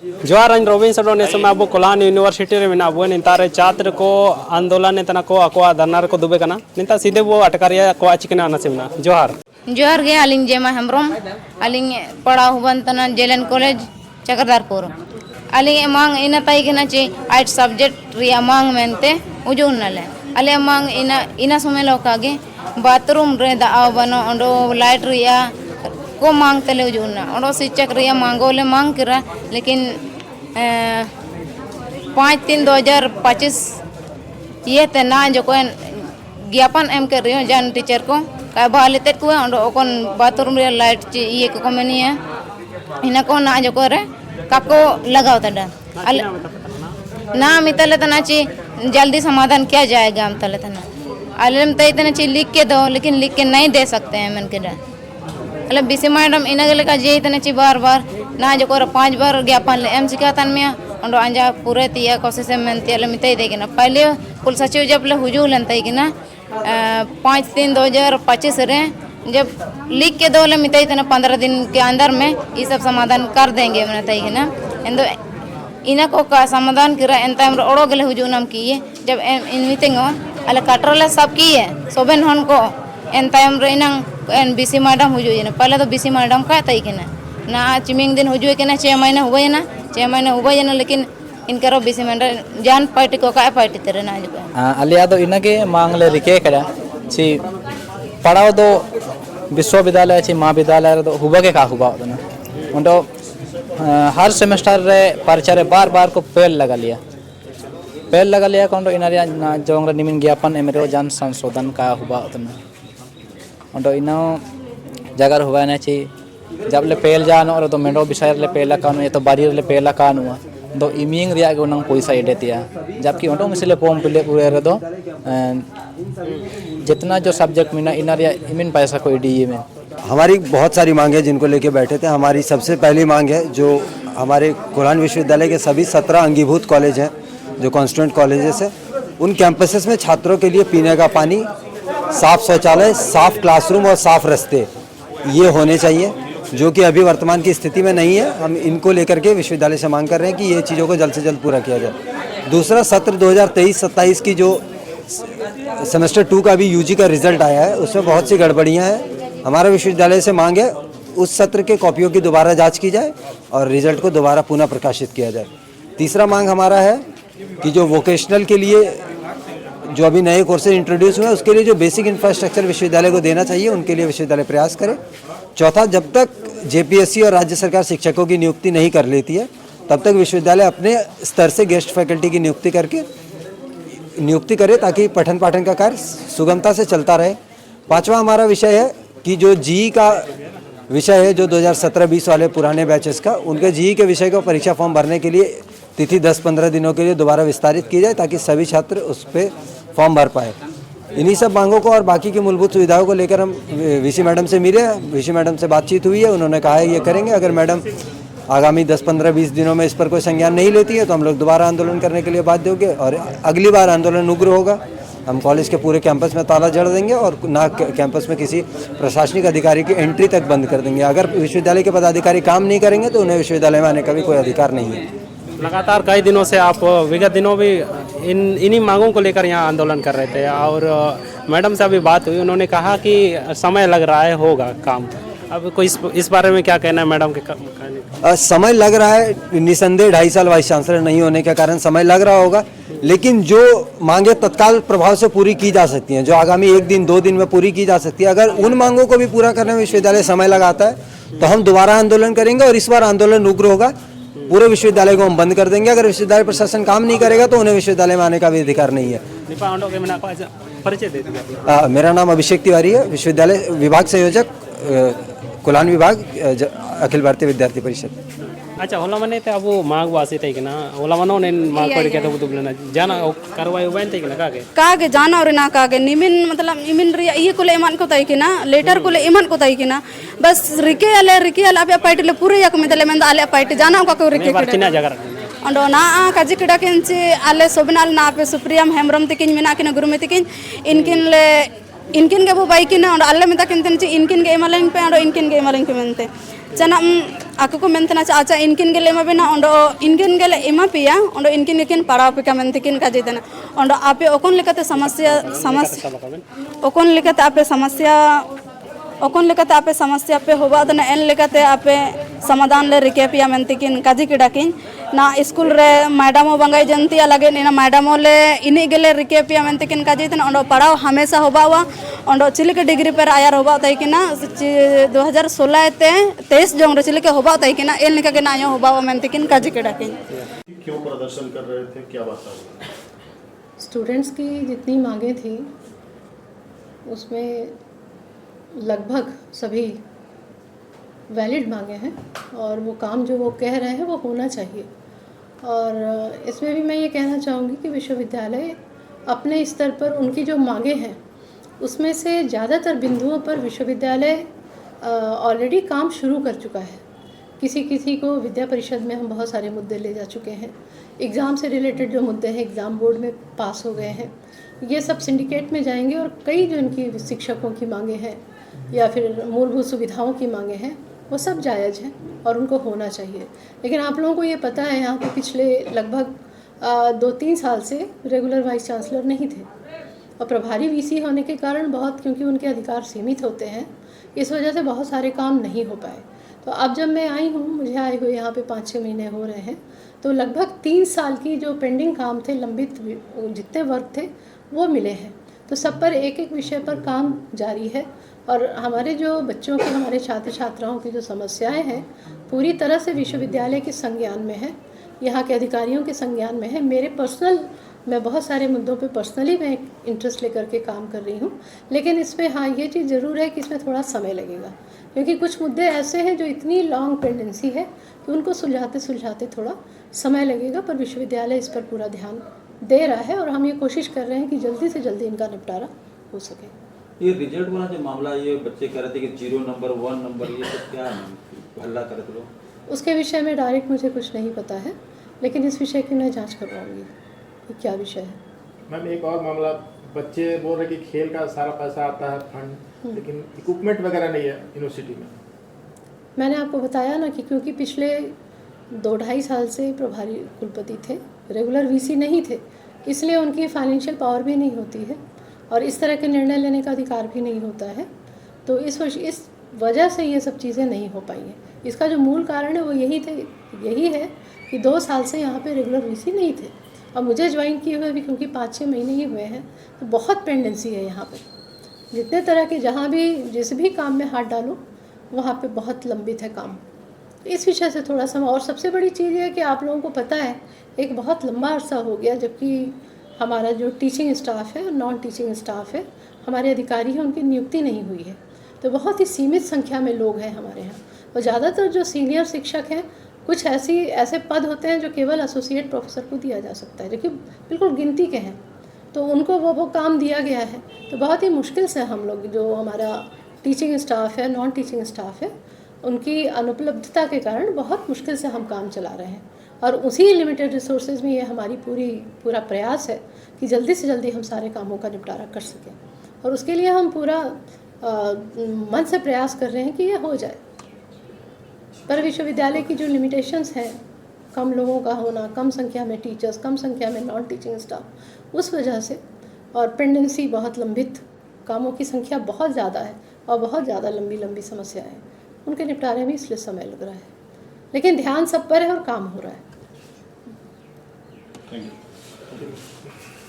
जोहार robin shadow ने समय अब कोल्हान यूनिवर्सिटी रे मेना अब नितारे छात्र को आंदोलन ने तना को अकवा धरना को दुबे कना निता सीधे वो अटकारिया को चिकना नसिमना जोहार जोहार गे अलिंग जेमा हेम्ब्रम अलिंग पढ़ा हुबन तना जेलन कॉलेज चक्रधरपुर अलिंग मांग इना ताई के चे 8 सब्जेक्ट रिया मांग मेनते उजुन नले अले मांग इना समय लोकागे बाथरूम रे दा बनो ओंडो लाइट रिया को मांग तले उजुना ओंडो शिक्षक रिया मांगोले मांग करा लेकिन 5/3/2025 ये तना जो कोई ज्ञापन एम कर रही हूँ जान टीचर को का बाले तेट को ओकन बाथरूम रे लाइट ये को मनी है इना को ना जो करे काको लगाओ तडा ना मितले तना ची जल्दी समाधान किया जाएगा हम तले तना अलम तई तना ची लिख के दो लेकिन लिख के नहीं दे सकते हैं मन के डा मतलब बीसी मैडम इनगले का जे तना ची बार बार ना जो करे 5 बार ज्ञापन एम सिकातन में अंडो अंजा पूरे तिया कोशिश में तिया मितई देगिना पहले कुल सचिव जब ले हुजूर लन तईगिना 5/3/2025 रे जब लिख के दो ले मितई तना 15 दिन के अंदर में ये सब समाधान कर देंगे मैंने तईगिना इंदो इना को का समाधान करा एंता हम ओड़ो गले हुजूर नाम किए जब इन मीटिंग अले कटरले सब किए सोबेन हन को एंता हम रेनंग एन बीसी मैडम हुजूर ने पहले तो बीसी मैडम का तईगिना ना चिमिंग दिन हुजूर के ना 6 महीने हुए ना 6 महीने हुए ना लेकिन इनकरो बीसी मैडम जान पार्टी को का पार्टी तेरे ना जो अलिया दो इनके मांग ले रिके करा ची पढ़ाओ दो विश्वविद्यालय ची महाविद्यालय दो हुबा के का हुबा ना उनको हर सेमेस्टर रे परीक्षा रे बार बार को पेल लगा लिया कौन इनारिया जोंग निमिन ज्ञापन एमरो जान संशोधन का हुबा उतना उनको इनो जगह हुआ ना ची जब ले पेल जानो और तो मेंडो विषय ले पेला कानू ये तो बारी ले पेला कानू दो इमिंग रिया के उनंग पैसा इडेतिया जबकि उनको मिसले फॉर्म फिल पूरे रे दो जितना जो सब्जेक्ट मिना इनारिया इमिन पैसा को इडी में हमारी बहुत सारी मांग है जिनको लेके बैठे थे। हमारी सबसे पहली मांग है जो हमारे कोल्हान विश्वविद्यालय के सभी 17 अंगीभूत कॉलेज हैं जो कॉन्स्टिट्यूएंट कॉलेजेस हैं उन कैंपसेस में छात्रों के लिए पीने का पानी, साफ शौचालय, साफ क्लासरूम और साफ रास्ते ये होने चाहिए जो कि अभी वर्तमान की स्थिति में नहीं है। हम इनको लेकर के विश्वविद्यालय से मांग कर रहे हैं कि ये चीज़ों को जल्द से जल्द पूरा किया जाए। दूसरा सत्र 2023-27 की जो सेमेस्टर 2 का भी यूजी का रिजल्ट आया है उसमें बहुत सी गड़बड़ियाँ हैं। हमारा विश्वविद्यालय से मांग है उस सत्र के कॉपियों की दोबारा जांच की जाए और रिजल्ट को दोबारा पुनः प्रकाशित किया जाए। तीसरा मांग हमारा है कि जो वोकेशनल के लिए जो अभी नए कोर्सेज इंट्रोड्यूस हुए हैं उसके लिए जो बेसिक इंफ्रास्ट्रक्चर विश्वविद्यालय को देना चाहिए उनके लिए विश्वविद्यालय प्रयास करे। चौथा, जब तक जेपीएससी और राज्य सरकार शिक्षकों की नियुक्ति नहीं कर लेती है तब तक विश्वविद्यालय अपने स्तर से गेस्ट फैकल्टी की नियुक्ति करे ताकि पठन पाठन का कार्य सुगमता से चलता रहे। पांचवा हमारा विषय है कि जो जीई का विषय है जो 2017-20 वाले पुराने बैचेस का उनके जीई के विषय को परीक्षा फॉर्म भरने के लिए तिथि 10-15 दिनों के लिए दोबारा विस्तारित की जाए ताकि सभी छात्र उस पर फॉर्म भर पाए। इन्हीं सब मांगों को और बाकी की मूलभूत सुविधाओं को लेकर हम वीसी मैडम से मिले। वीसी मैडम से बातचीत हुई है, उन्होंने कहा है ये करेंगे। अगर मैडम आगामी 10-15-20 दिनों में इस पर कोई संज्ञान नहीं लेती है तो हम लोग दोबारा आंदोलन करने के लिए बाध्य होंगे और अगली बार आंदोलन उग्र होगा। हम कॉलेज के पूरे कैंपस में ताला जड़ देंगे और ना कैंपस में किसी प्रशासनिक अधिकारी की एंट्री तक बंद कर देंगे। अगर विश्वविद्यालय के पदाधिकारी काम नहीं करेंगे तो उन्हें विश्वविद्यालय में आने का भी कोई अधिकार नहीं है। लगातार कई दिनों से आप विगत दिनों भी इन्हीं मांगों को लेकर यहाँ आंदोलन कर रहे थे और मैडम से अभी बात हुई, उन्होंने कहा कि समय लग रहा है होगा काम। अब कोई इस बारे में क्या कहना है मैडम के कहने? समय लग रहा है, निसंदेह 2.5 साल वाइस चांसलर नहीं होने के कारण समय लग रहा होगा, लेकिन जो मांगे तत्काल प्रभाव से पूरी की जा सकती हैं, जो आगामी 1 दिन 2 दिन में पूरी की जा सकती है। अगर उन मांगों को भी पूरा करने में विश्वविद्यालय समय लगाता है तो हम दोबारा आंदोलन करेंगे और इस बार आंदोलन उग्र होगा। पूरे विश्वविद्यालय को हम बंद कर देंगे। अगर विश्वविद्यालय प्रशासन काम नहीं करेगा तो उन्हें विश्वविद्यालय में आने का भी अधिकार नहीं है। मेरा नाम अभिषेक तिवारी है, विश्वविद्यालय विभाग संयोजक, कोल्हान विभाग, अखिल भारतीय विद्यार्थी परिषद। अच्छा, होला मने ते अब माग वासी तै किना होला मनो ने माग पड़ के तो दुबलना जाना कार्रवाई हुआ तै किना कागे जाना और ना कागे निमिन मतलब इमिन रिया ये कुले ईमान को तै किना लेटर कुले ईमान को तै किना बस रिके अले आपे पार्टी ले पूरे यक मेदले मेंदा आले पार्टी जाना को रिके किना जगह अंडो ना काजी किडा किनचे आले सोबनाल ना आपे सुप्रियम हेम्ब्रम तिकिन मिना किना गुरुमे तिकिन इनकिन के वो बाइकिन और अल्ले में तक इनकिन के इमलिंग पे और इनकिन के इमलिंग पे मनते चना ako ko mentena acha inkin gele ema bena ondo inkin gele ema piya ondo inkin gekin para pika mentikin kajitena ondo ape okon lekate samasya okon lekate ape समस्या पे होबा दना एन लेकाते आपे समाधान ले रिके पिया मेंतिकिन काजी किडाकिन ना स्कूल रे मैडम बंगाई जनती अलगे ना मैडम ले इनी गेले रिके पिया मेंतिकिन काजी तन ओंडो पढ़ाओ हमेशा होबावा ओंडो चिलिके डिग्री पर आया होबा तैकिना 2016 ते 23 जोंग रे चिलिके होबा तैकिना एन लेका के ना यो होबावा मेंतिकिन काजी किडाकिन। क्यों प्रदर्शन कर रहे थे, क्या बात है? स्टूडेंट्स की जितनी मांगें थी उसमें लगभग सभी वैलिड मांगे हैं और वो काम जो वो कह रहे हैं वो होना चाहिए। और इसमें भी मैं ये कहना चाहूँगी कि विश्वविद्यालय अपने स्तर पर उनकी जो मांगे हैं उसमें से ज़्यादातर बिंदुओं पर विश्वविद्यालय ऑलरेडी काम शुरू कर चुका है। किसी को विद्या परिषद में हम बहुत सारे मुद्दे ले जा चुके हैं। एग्ज़ाम से रिलेटेड जो मुद्दे हैं एग्ज़ाम बोर्ड में पास हो गए हैं। ये सब सिंडिकेट में जाएंगे और कई जो इनकी शिक्षकों की मांगे हैं या फिर मूलभूत सुविधाओं की मांगे हैं वो सब जायज़ हैं और उनको होना चाहिए। लेकिन आप लोगों को ये पता है यहाँ पे पिछले लगभग 2-3 साल से रेगुलर वाइस चांसलर नहीं थे और प्रभारी वीसी होने के कारण बहुत क्योंकि उनके अधिकार सीमित होते हैं इस वजह से बहुत सारे काम नहीं हो पाए। तो अब जब मैं आई हूँ मुझे आए हुए यहाँ पे 5-6 महीने हो रहे हैं तो लगभग 3 साल की जो पेंडिंग काम थे लंबित जितने वर्क थे वो मिले हैं। तो सब पर एक एक विषय पर काम जारी है और हमारे जो बच्चों की हमारे छात्र छात्राओं की जो समस्याएं हैं पूरी तरह से विश्वविद्यालय के संज्ञान में है, यहाँ के अधिकारियों के संज्ञान में है। मेरे पर्सनल मैं बहुत सारे मुद्दों पे पर्सनली मैं इंटरेस्ट लेकर के काम कर रही हूँ, लेकिन इसमें हाँ ये चीज़ ज़रूर है कि इसमें थोड़ा समय लगेगा क्योंकि कुछ मुद्दे ऐसे हैं जो इतनी लॉन्ग पेंडेंसी है कि उनको सुलझाते थोड़ा समय लगेगा। पर विश्वविद्यालय इस पर पूरा ध्यान दे रहा है और हम ये कोशिश कर रहे हैं कि जल्दी से जल्दी इनका निपटारा हो सके। ये रिजल्ट वाला जो मामला ये बच्चे कह रहे थे कि 0 नंबर 1 नंबर ये सब क्या हल्ला करे थे लोग, उसके विषय में डायरेक्ट मुझे कुछ नहीं पता है लेकिन इस विषय की मैं जांच करवाऊंगी कि क्या विषय है। मैम एक और मामला, बच्चे बोल रहे कि खेल का सारा पैसा आता है फंड लेकिन इक्विपमेंट वगैरह नहीं है यूनिवर्सिटी में। मैंने आपको बताया ना कि क्योंकि पिछले 2-2.5 साल से प्रभारी कुलपति थे, रेगुलर वीसी नहीं थे, इसलिए उनकी फाइनेंशियल पावर भी नहीं होती है और इस तरह के निर्णय लेने का अधिकार भी नहीं होता है। तो इस वजह से ये सब चीज़ें नहीं हो पाई हैं। इसका जो मूल कारण है वो यही है कि 2 साल से यहाँ पे रेगुलर वीसी नहीं थे और मुझे ज्वाइन किए हुए भी क्योंकि 5-6 महीने ही हुए हैं तो बहुत पेंडेंसी है यहाँ पे। जितने तरह के जहाँ भी जिस भी काम में हाथ डालो वहाँ पे बहुत लंबित है काम। इस विषय से थोड़ा सा और सबसे बड़ी चीज़ है कि आप लोगों को पता है एक बहुत लंबा अरसा हो गया जबकि हमारा जो टीचिंग स्टाफ है और नॉन टीचिंग स्टाफ है हमारे अधिकारी हैं उनकी नियुक्ति नहीं हुई है। तो बहुत ही सीमित संख्या में लोग हैं हमारे यहाँ और ज़्यादातर जो सीनियर शिक्षक हैं कुछ ऐसे पद होते हैं जो केवल एसोसिएट प्रोफेसर को दिया जा सकता है जो कि बिल्कुल गिनती के हैं। तो उनको वो काम दिया गया है तो बहुत ही मुश्किल से हम लोग जो हमारा टीचिंग स्टाफ है नॉन टीचिंग स्टाफ है उनकी अनुपलब्धता के कारण बहुत मुश्किल से हम काम चला रहे हैं और उसी लिमिटेड रिसोर्सेज में ये हमारी पूरा प्रयास है कि जल्दी से जल्दी हम सारे कामों का निपटारा कर सकें और उसके लिए हम पूरा मन से प्रयास कर रहे हैं कि ये हो जाए। पर विश्वविद्यालय की जो लिमिटेशंस हैं, कम लोगों का होना, कम संख्या में टीचर्स, कम संख्या में नॉन टीचिंग स्टाफ, उस वजह से और पेंडेंसी बहुत लंबित कामों की संख्या बहुत ज़्यादा है और बहुत ज़्यादा लंबी समस्याएं हैं, उनके निपटारे में इसलिए समय लग रहा है। लेकिन ध्यान सब पर है और काम हो रहा है। Thank you.